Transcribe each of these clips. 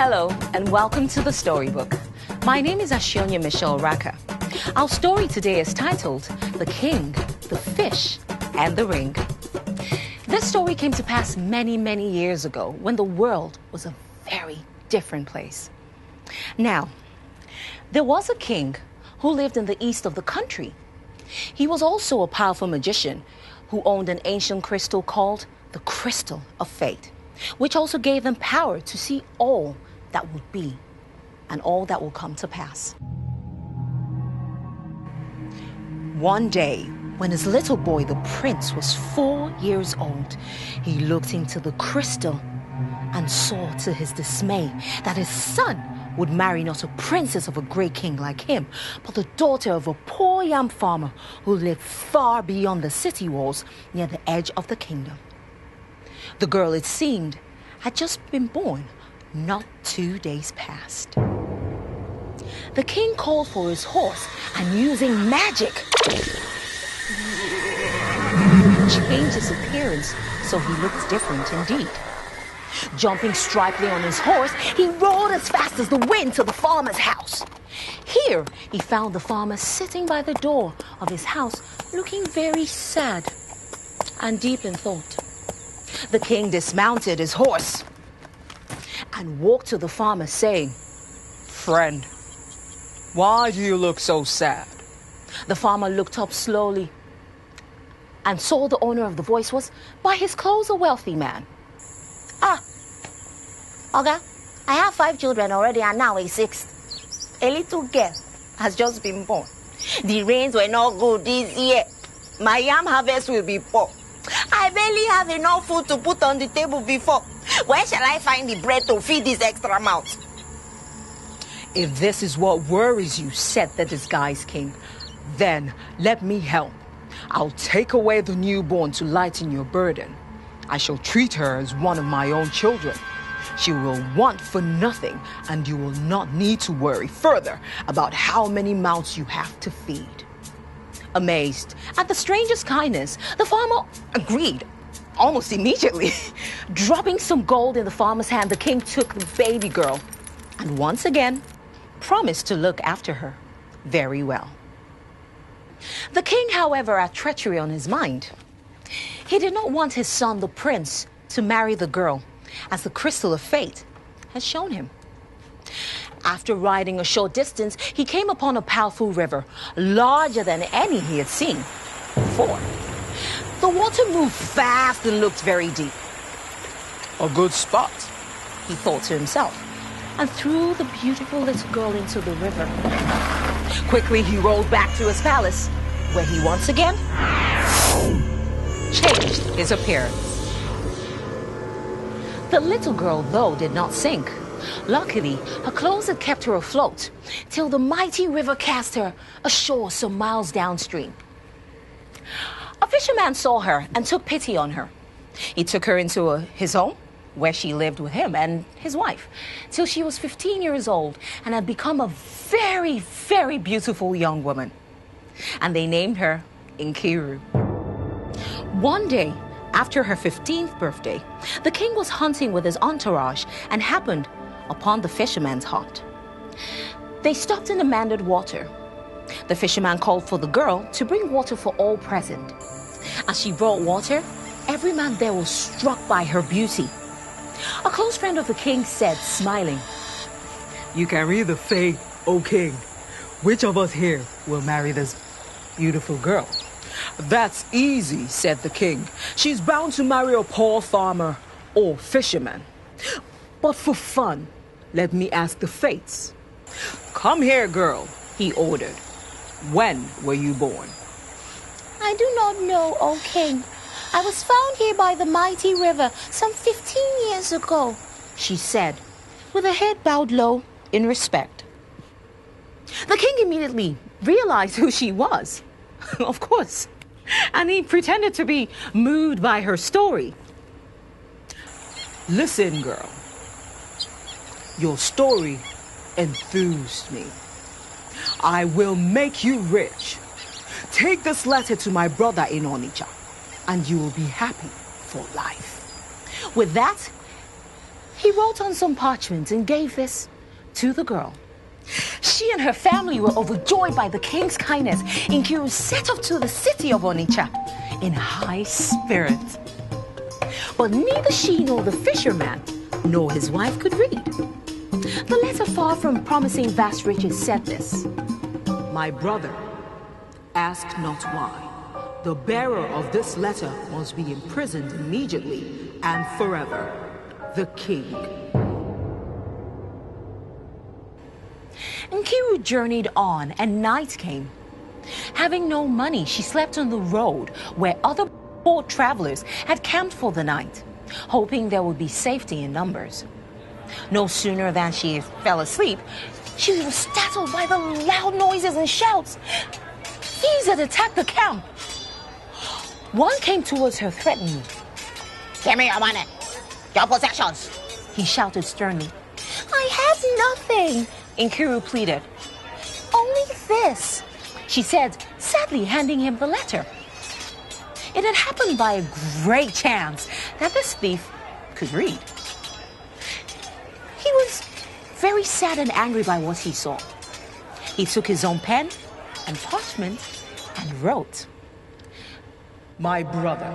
Hello, and welcome to the Storybook. My name is Ashionye Raccah. Our story today is titled The King, the Fish, and the Ring. This story came to pass many, many years ago when the world was a very different place. Now, there was a king who lived in the east of the country. He was also a powerful magician who owned an ancient crystal called the Crystal of Fate, which also gave him power to see all that would be and all that will come to pass. One day, when his little boy, the prince, was 4 years old, he looked into the crystal and saw to his dismay that his son would marry not a princess of a great king like him, but the daughter of a poor yam farmer who lived far beyond the city walls near the edge of the kingdom. The girl, it seemed, had just been born not 2 days past. The king called for his horse and, using magic, changed his appearance so he looked different indeed. Jumping stripely on his horse, he rode as fast as the wind to the farmer's house. Here, he found the farmer sitting by the door of his house, looking very sad and deep in thought. The king dismounted his horse and walked to the farmer, saying, "Friend, why do you look so sad?" The farmer looked up slowly and saw the owner of the voice was, by his clothes, a wealthy man. Oga, I have 5 children already and now a 6th. A little girl has just been born. The rains were not good this year. My yam harvest will be poor. I barely have enough food to put on the table before. Where shall I find the bread to feed this extra mouth? "If this is what worries you," said the disguised king, "then let me help. I'll take away the newborn to lighten your burden. I shall treat her as one of my own children. She will want for nothing, and you will not need to worry further about how many mouths you have to feed." Amazed at the stranger's kindness, the farmer agreed almost immediately. Dropping some gold in the farmer's hand, the king took the baby girl and once again promised to look after her very well. The king, however, had treachery on his mind. He did not want his son, the prince, to marry the girl, as the Crystal of Fate had shown him. After riding a short distance, he came upon a powerful river, larger than any he had seen before. The water moved fast and looked very deep. "A good spot," he thought to himself, and threw the beautiful little girl into the river. Quickly, he rolled back to his palace, where he once again changed his appearance. The little girl, though, did not sink. Luckily, her clothes had kept her afloat, till the mighty river cast her ashore some miles downstream. A fisherman saw her and took pity on her. He took her into his home, where she lived with him and his wife, till she was 15 years old and had become a very, very beautiful young woman. And they named her Nkiru. One day, after her 15th birthday, the king was hunting with his entourage and happened upon the fisherman's hut. They stopped in the mandated water. The fisherman called for the girl to bring water for all present. As she brought water, every man there was struck by her beauty. A close friend of the king said, smiling, "You can read the fate, O king. Which of us here will marry this beautiful girl?" "That's easy," said the king. "She's bound to marry a poor farmer or fisherman. But for fun, let me ask the fates. Come here, girl," he ordered. "When were you born?" I do not know, O king. I was found here by the mighty river some 15 years ago, she said, with her head bowed low in respect. The king immediately realized who she was, of course, and he pretended to be moved by her story. "Listen, girl, your story enthused me. I will make you rich. Take this letter to my brother in Onitsha, and you will be happy for life." With that, He wrote on some parchment and gave this to the girl. She and her family were overjoyed by the king's kindness. Nkiru set off to the city of Onitsha in high spirits. But neither she nor the fisherman nor his wife could read. The letter, far from promising vast riches, said this: My brother, ask not why. The bearer of this letter must be imprisoned immediately and forever. The king. Nkiru journeyed on, and night came. Having no money, she slept on the road where other poor travelers had camped for the night, hoping there would be safety in numbers. No sooner than she fell asleep, she was startled by the loud noises and shouts. Thieves had attacked the camp. One came towards her threateningly. Give me your money, your possessions, he shouted sternly. I have nothing, Nkiru pleaded. only this. She said, sadly handing him the letter. It had happened by a great chance that this thief could read. He was very sad and angry by what he saw. He took his own pen and parchment and wrote, My brother,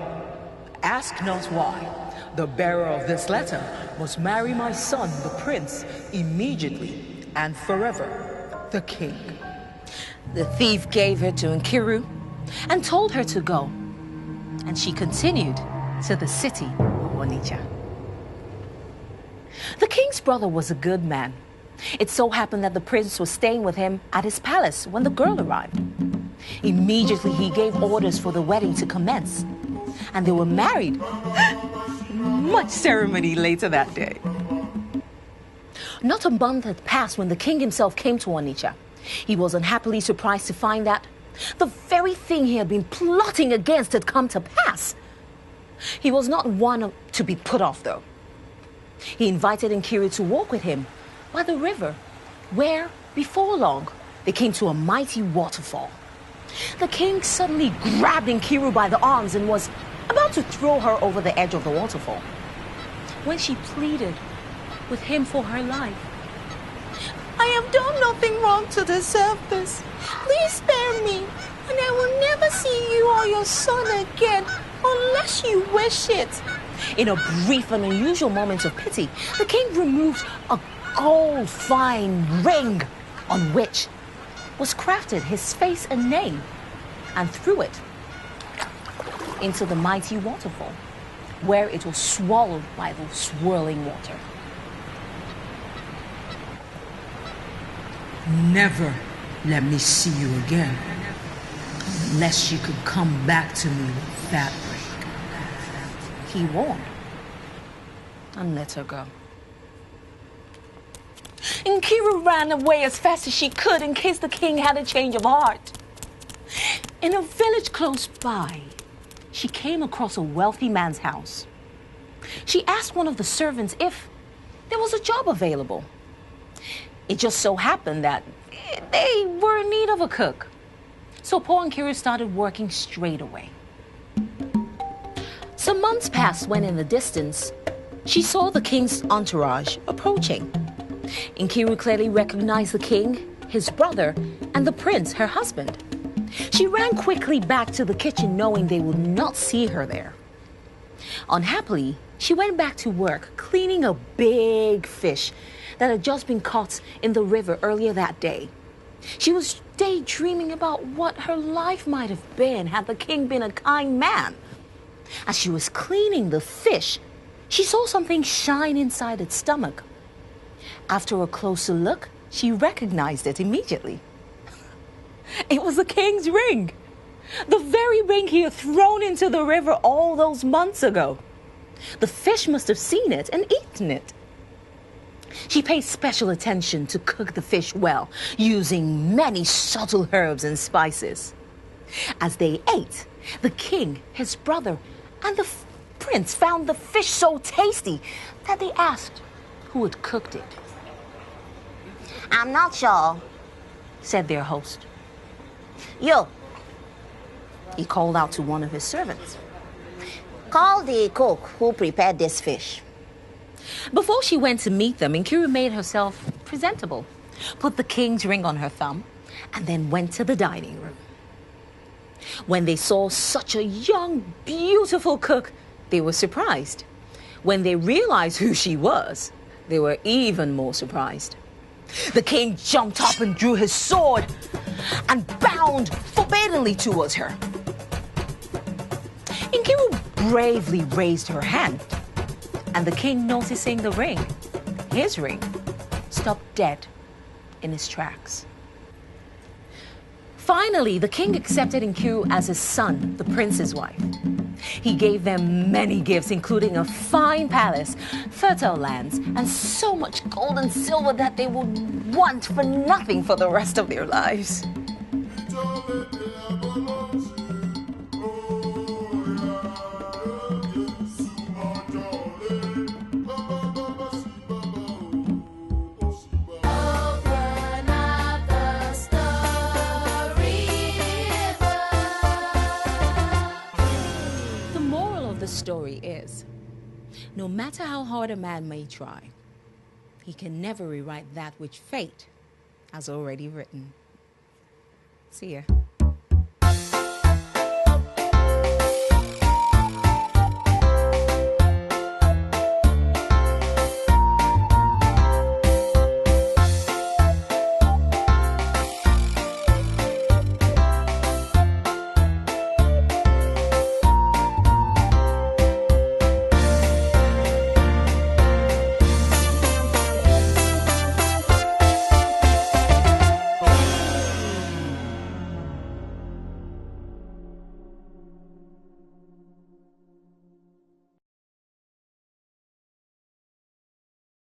ask not why. The bearer of this letter must marry my son, the prince, immediately and forever. The king. The thief gave her to Nkiru and told her to go. And she continued to the city of Onitsha. The king's brother was a good man. It so happened that the prince was staying with him at his palace when the girl arrived. Immediately he gave orders for the wedding to commence, and they were married. Much ceremony later that day. Not a month had passed when the king himself came to Onitsha. He was unhappily surprised to find that the very thing he had been plotting against had come to pass. He was not one to be put off, though. He invited Nkiru to walk with him by the river, where, before long, they came to a mighty waterfall. The king suddenly grabbed Nkiru by the arms and was about to throw her over the edge of the waterfall, when she pleaded with him for her life. I have done nothing wrong to deserve this. Please spare me, and I will never see you or your son again unless you wish it. In a brief and unusual moment of pity, the king removed a gold fine ring on which was crafted his face and name, and threw it into the mighty waterfall, where it was swallowed by the swirling water. Never let me see you again, unless you could come back to me with that ring, he warned, and let her go. Nkiru ran away as fast as she could in case the king had a change of heart. In a village close by, she came across a wealthy man's house. She asked one of the servants if there was a job available. It just so happened that they were in need of a cook. So poor Nkiru started working straight away. Some months passed when in the distance, she saw the king's entourage approaching. Nkiru clearly recognized the king, his brother, and the prince, her husband. She ran quickly back to the kitchen knowing they would not see her there. Unhappily, she went back to work cleaning a big fish that had just been caught in the river earlier that day. She was daydreaming about what her life might have been had the king been a kind man. As she was cleaning the fish, she saw something shine inside its stomach. After a closer look, she recognized it immediately. It was the king's ring. The very ring he had thrown into the river all those months ago. The fish must have seen it and eaten it. She paid special attention to cook the fish well, using many subtle herbs and spices. As they ate, the king, his brother, and the prince found the fish so tasty that they asked who had cooked it. I'm not sure, said their host. You, He called out to one of his servants. call the cook who prepared this fish. Before she went to meet them, Nkiru made herself presentable, put the king's ring on her thumb, and then went to the dining room. When they saw such a young, beautiful cook, they were surprised. When they realized who she was, they were even more surprised. The king jumped up and drew his sword and bounded forbiddingly towards her. Nkiru bravely raised her hand, and the king, noticing the ring, his ring, stopped dead in his tracks. Finally, the king accepted Nkiru as his son, the prince's wife. He gave them many gifts, including a fine palace, fertile lands, and so much gold and silver that they would want for nothing for the rest of their lives. The story is, no matter how hard a man may try, he can never rewrite that which fate has already written. See ya.